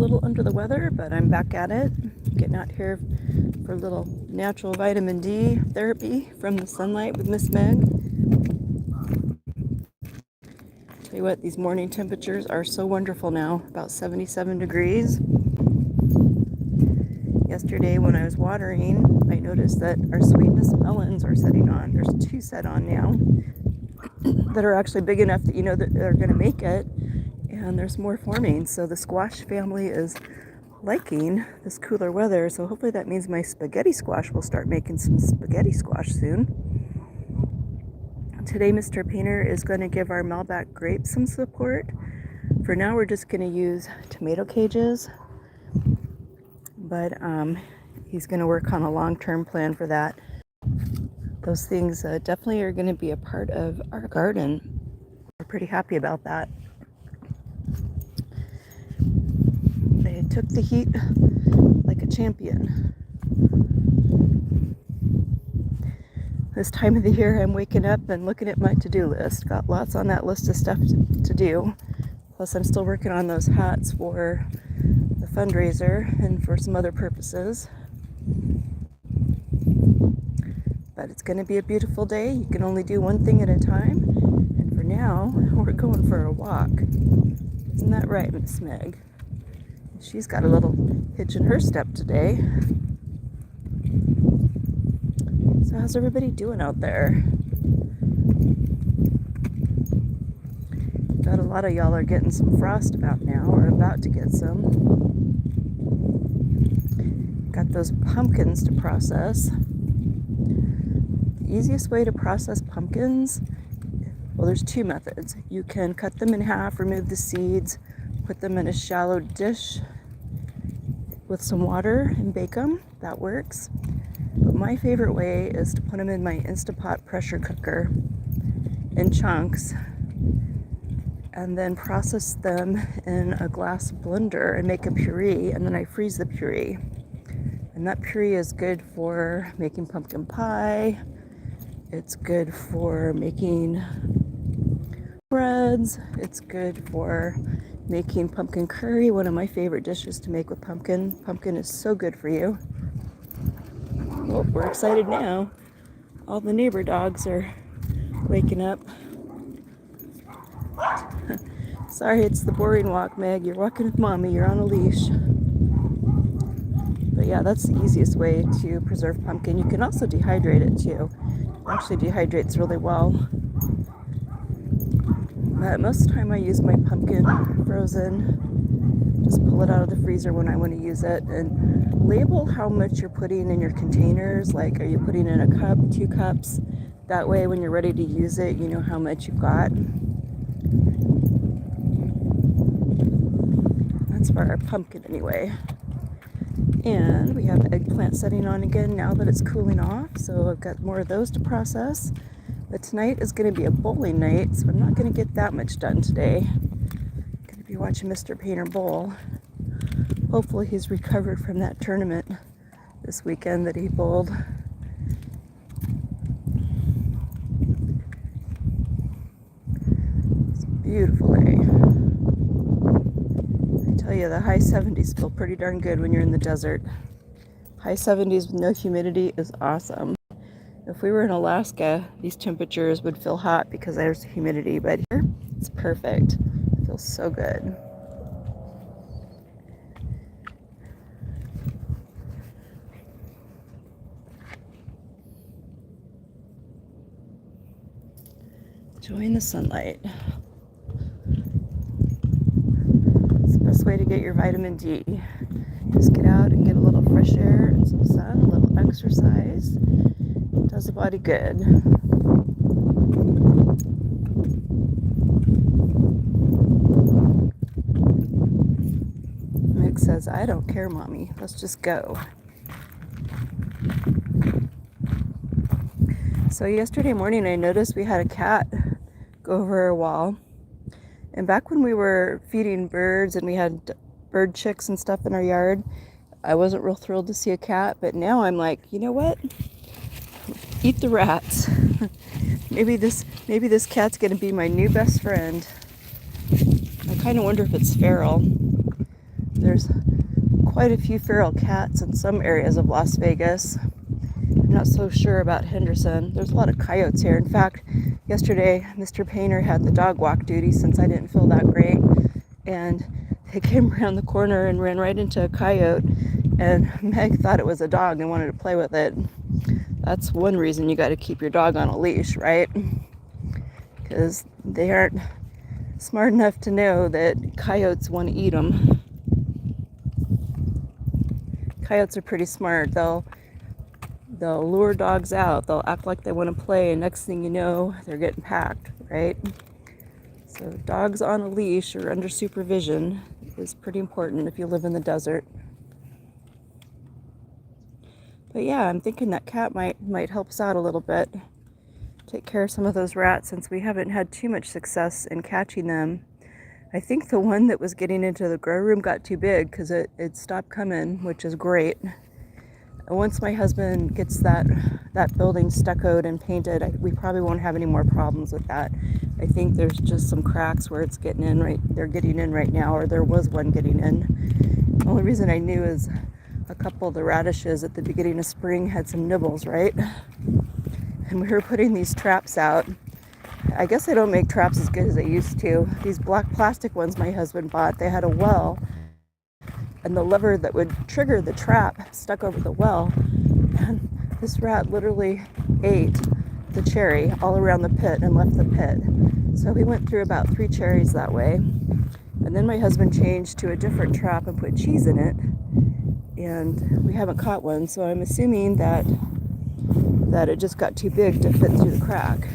little under the weather, but I'm back at it. Getting out here for a little natural vitamin D therapy from the sunlight with Miss Meg. Tell you what, these morning temperatures are so wonderful now, about 77 degrees. Yesterday when I was watering, I noticed that our sweetness melons are setting on. There's 2 set on now that are actually big enough that you know that they're going to make it, and there's more forming. So the squash family is liking this cooler weather, so hopefully that means my spaghetti squash will start making some spaghetti squash soon. Today Mr. Painter is going to give our Malbec grapes some support. For now we're just going to use tomato cages, but he's going to work on a long-term plan for that. Those things definitely are going to be a part of our garden. We're pretty happy about that. They took the heat like a champion. This time of the year I'm waking up and looking at my to-do list. Got lots on that list of stuff to do. Plus I'm still working on those hats for the fundraiser and for some other purposes. But it's going to be a beautiful day. You can only do one thing at a time. And for now, we're going for a walk. Isn't that right, Miss Meg? She's got a little hitch in her step today. So how's everybody doing out there? Got a lot of y'all are getting some frost about now, or about to get some. Got those pumpkins to process. The easiest way to process pumpkins, well, there's 2 methods. You can cut them in half, remove the seeds, put them in a shallow dish with some water and bake them. That works. But my favorite way is to put them in my Instapot pressure cooker in chunks and then process them in a glass blender and make a puree, and then I freeze the puree. And that puree is good for making pumpkin pie. It's good for making breads. It's good for making pumpkin curry, one of my favorite dishes to make with pumpkin. Pumpkin is so good for you. Well, we're excited now. All the neighbor dogs are waking up. Sorry, it's the boring walk, Meg. You're walking with Mommy. You're on a leash. But yeah, that's the easiest way to preserve pumpkin. You can also dehydrate it too. It actually dehydrates really well. But most of the time I use my pumpkin frozen. Just pull it out of the freezer when I want to use it, and label how much you're putting in your containers. Like, are you putting in a cup, 2 cups? That way when you're ready to use it, you know how much you've got. That's for our pumpkin anyway. And we have eggplant setting on again now that it's cooling off, so I've got more of those to process. But tonight is going to be a bowling night, so I'm not going to get that much done today. I'm going to be watching Mr. Painter bowl. Hopefully he's recovered from that tournament this weekend that he bowled. It's a beautiful day. I tell you, the high 70s feel pretty darn good when you're in the desert. High 70s with no humidity is awesome. If we were in Alaska, these temperatures would feel hot because there's humidity, but here it's perfect. It feels so good. Enjoying the sunlight. It's the best way to get your vitamin D. Just get out and get a little fresh air and some sun, a little exercise. It does the body good. Meg says, I don't care, Mommy. Let's just go. So yesterday morning I noticed we had a cat go over our wall. And back when we were feeding birds and we had bird chicks and stuff in our yard, I wasn't real thrilled to see a cat, but now I'm like, you know what? Eat the rats. maybe this cat's gonna be my new best friend. I kind of wonder if it's feral. There's quite a few feral cats in some areas of Las Vegas. I'm not so sure about Henderson. There's a lot of coyotes here. In fact, yesterday Mr. Painter had the dog walk duty since I didn't feel that great, and they came around the corner and ran right into a coyote, and Meg thought it was a dog and wanted to play with it. That's one reason you got to keep your dog on a leash, right? Because they aren't smart enough to know that coyotes want to eat them. Coyotes are pretty smart. They'll lure dogs out. They'll act like they want to play, and next thing you know, they're getting packed, right? So dogs on a leash or under supervision is pretty important if you live in the desert. But yeah, I'm thinking that cat might help us out a little bit. Take care of some of those rats since we haven't had too much success in catching them. I think the one that was getting into the grow room got too big because it stopped coming, which is great. And once my husband gets that building stuccoed and painted, we probably won't have any more problems with that. I think there's just some cracks where it's getting in right. They're getting in right now, or there was one getting in. The only reason I knew is a couple of the radishes at the beginning of spring had some nibbles, right? And we were putting these traps out. I guess they don't make traps as good as they used to. These black plastic ones my husband bought, they had a well, and the lever that would trigger the trap stuck over the well, and this rat literally ate the cherry all around the pit and left the pit. So we went through about 3 cherries that way, and then my husband changed to a different trap and put cheese in it, and we haven't caught one, so I'm assuming that it just got too big to fit through the crack.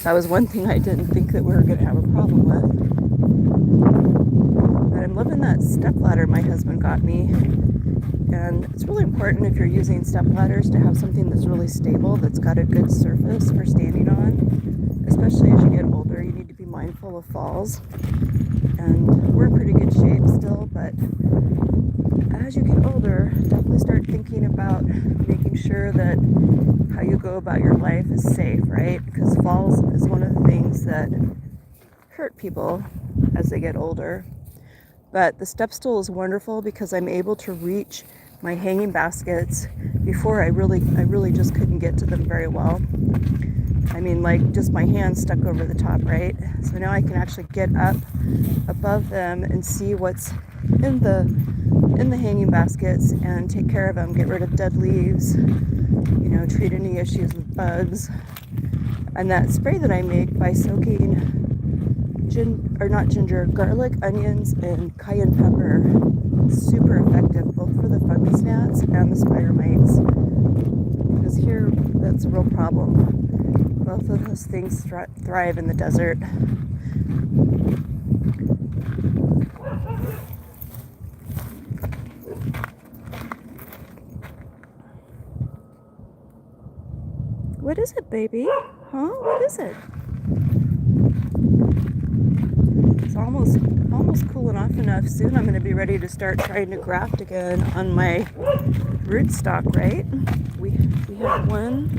That was one thing I didn't think that we were going to have a problem with. But I'm loving that stepladder my husband got me. And it's really important if you're using stepladders to have something that's really stable, that's got a good surface for standing on. Especially as you get older, you need to be mindful of falls. And we're in pretty good shape still, but as you get older, definitely start thinking about making sure that how you go about your life is safe, right? Because falls is one of the things that hurt people as they get older. But the step stool is wonderful because I'm able to reach my hanging baskets before I really just couldn't get to them very well. I mean, like just my hand stuck over the top, right? So now I can actually get up above them and see what's in the hanging baskets and take care of them, get rid of dead leaves, treat any issues with bugs. And that spray that I make by soaking garlic, onions, and cayenne pepper, super effective both for the fungus gnats and the spider mites. Because here, that's a real problem. Both of those things thrive in the desert. What is it, baby? Huh? What is it? It's almost cooling off enough. Soon I'm going to be ready to start trying to graft again on my rootstock, right? We have one.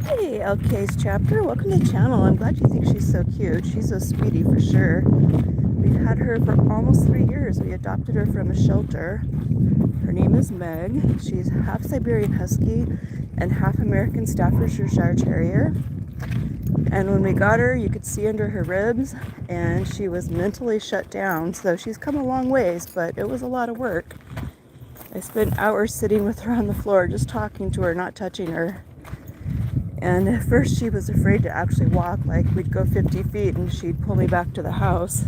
Hey, LK's chapter. Welcome to the channel. I'm glad you think she's so cute. She's a sweetie for sure. We've had her for almost 3 years. We adopted her from a shelter. Her name is Meg. She's half Siberian Husky and half American Staffordshire Terrier. And when we got her, you could see under her ribs, and she was mentally shut down. So she's come a long ways, but it was a lot of work. I spent hours sitting with her on the floor, just talking to her, not touching her. And at first she was afraid to actually walk, like we'd go 50 feet and she'd pull me back to the house.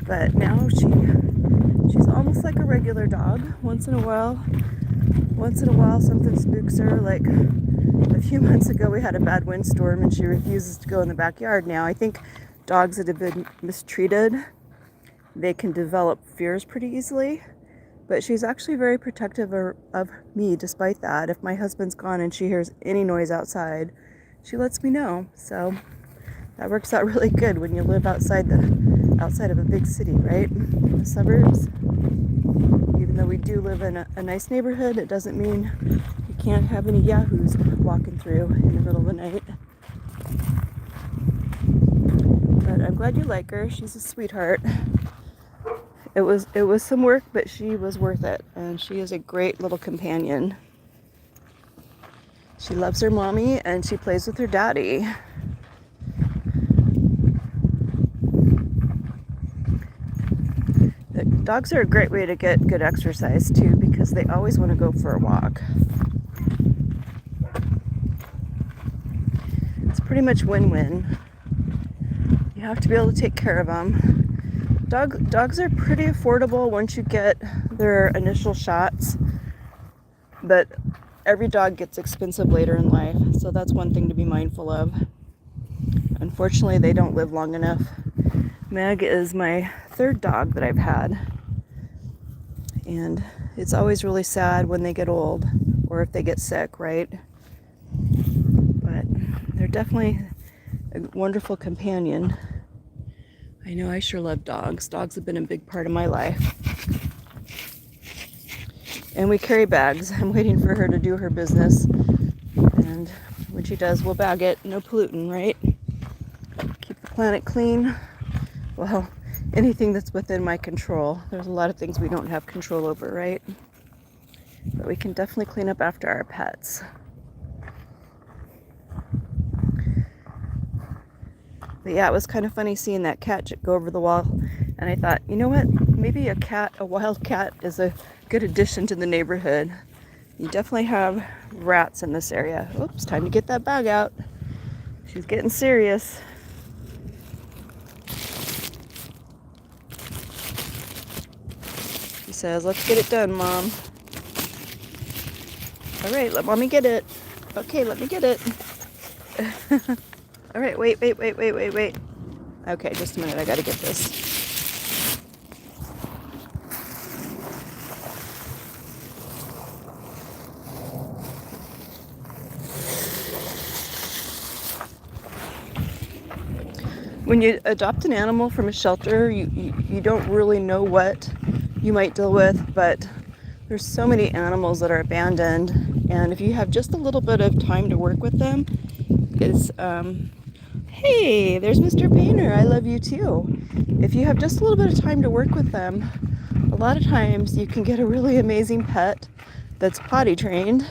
But now she's almost like a regular dog. Once in a while something spooks her. Like a few months ago we had a bad windstorm and she refuses to go in the backyard now. I think dogs that have been mistreated, they can develop fears pretty easily. But she's actually very protective of me despite that. If my husband's gone and she hears any noise outside, she lets me know. So that works out really good when you live outside of a big city, right? The suburbs. Even though we do live in a nice neighborhood, it doesn't mean you can't have any yahoos walking through in the middle of the night. glad you like her. She's a sweetheart. It was some work, but she was worth it, and she is a great little companion. She loves her mommy and she plays with her daddy. Dogs are a great way to get good exercise too, because they always want to go for a walk. It's pretty much win-win. You have to be able to take care of them. Dogs are pretty affordable once you get their initial shots, but every dog gets expensive later in life, so that's one thing to be mindful of. Unfortunately, they don't live long enough. Meg is my third dog that I've had, and it's always really sad when they get old or if they get sick, right? But they're definitely a wonderful companion. I know I sure love dogs. Dogs have been a big part of my life. And we carry bags. I'm waiting for her to do her business. And when she does, we'll bag it. No polluting, right? Keep the planet clean. Well, anything that's within my control. There's a lot of things we don't have control over, right? But we can definitely clean up after our pets. But yeah, it was kind of funny seeing that cat go over the wall. And I thought, you know what? Maybe a wild cat is a good addition to the neighborhood. You definitely have rats in this area. Oops, time to get that bag out. She's getting serious. She says, let's get it done, Mom. All right, let Mommy get it. Okay, let me get it. All right, wait. Okay, just a minute, I gotta get this. When you adopt an animal from a shelter, you don't really know what you might deal with, but there's so many animals that are abandoned, and if you have just a little bit of time to work with them, it's, hey, there's Mr. Painter, I love you too. If you have just a little bit of time to work with them, a lot of times you can get a really amazing pet that's potty trained,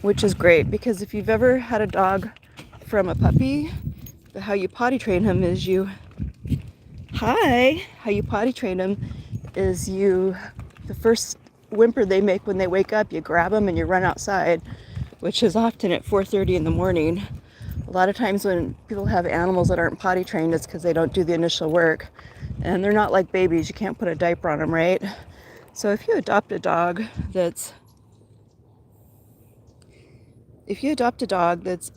which is great, because if you've ever had a dog from a puppy, how you potty train him is how you potty train him is the first whimper they make when they wake up, you grab them and you run outside, which is often at 4:30 in the morning. A lot of times when people have animals that aren't potty trained, it's because they don't do the initial work. And they're not like babies, you can't put a diaper on them, right? So if you adopt a dog that's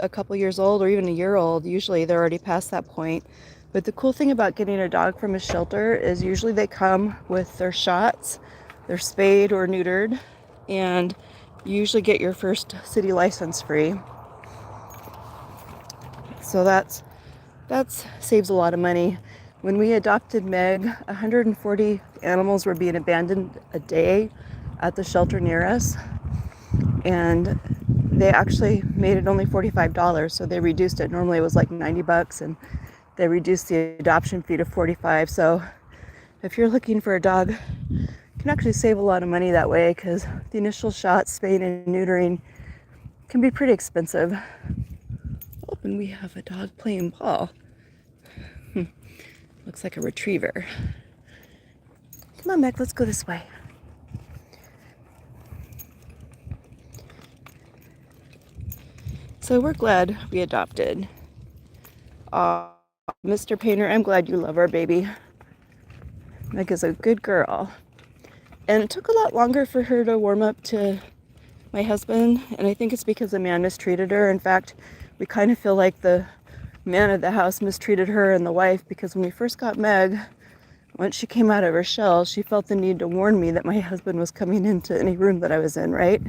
a couple years old or even a year old, usually they're already past that point. But the cool thing about getting a dog from a shelter is usually they come with their shots, they're spayed or neutered, and you usually get your first city license free. So that saves a lot of money. When we adopted Meg, 140 animals were being abandoned a day at the shelter near us, and they actually made it only $45, so they reduced it. Normally it was like $90, and they reduced the adoption fee to $45. So if you're looking for a dog, you can actually save a lot of money that way, because the initial shots, spaying and neutering, can be pretty expensive. Oh, and we have a dog playing ball. Looks like a retriever. Come on, Meg, let's go this way. So we're glad we adopted. Mr. Painter, I'm glad you love our baby. Meg is a good girl. And it took a lot longer for her to warm up to my husband, and I think it's because the man mistreated her. In fact, we kind of feel like the man of the house mistreated her and the wife, because when we first got Meg, once she came out of her shell, she felt the need to warn me that my husband was coming into any room that I was in, right?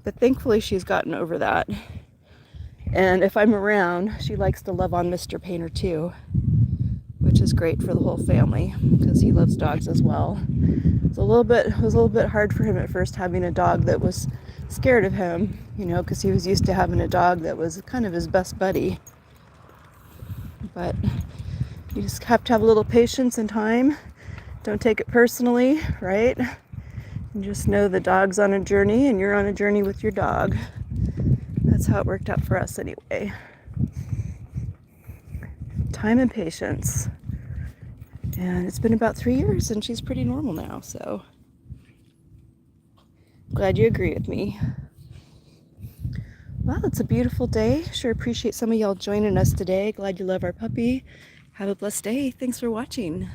But thankfully she's gotten over that. And if I'm around, she likes to love on Mr. Painter too, which is great for the whole family, because he loves dogs as well. It was a little bit hard for him at first, having a dog that was scared of him, because he was used to having a dog that was kind of his best buddy. But You just have to have a little patience and time. Don't take it personally, right? And just know the dog's on a journey and you're on a journey with your dog. That's how it worked out for us anyway. Time and patience. And it's been about 3 years and she's pretty normal now, so glad you agree with me. Well, it's a beautiful day. Sure appreciate some of y'all joining us today. Glad you love our puppy. Have a blessed day. Thanks for watching.